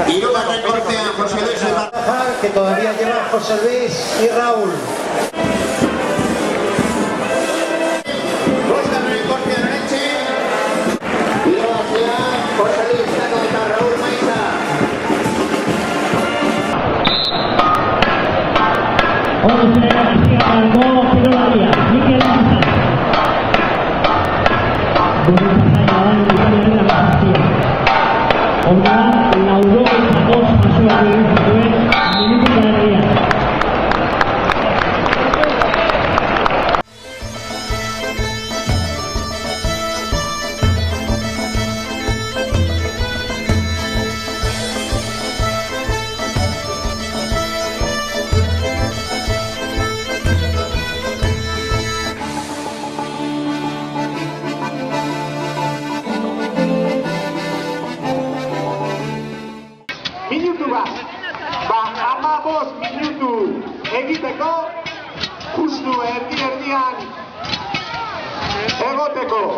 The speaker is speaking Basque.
Hirugarren kortean José Luis que todavía lleva José Luis y Raúl. Búscame el corte derecho. Y hacia José Luis contra Raúl Maiza. Minutu bat, amabos minutu egiteko, justu erdian egoteko.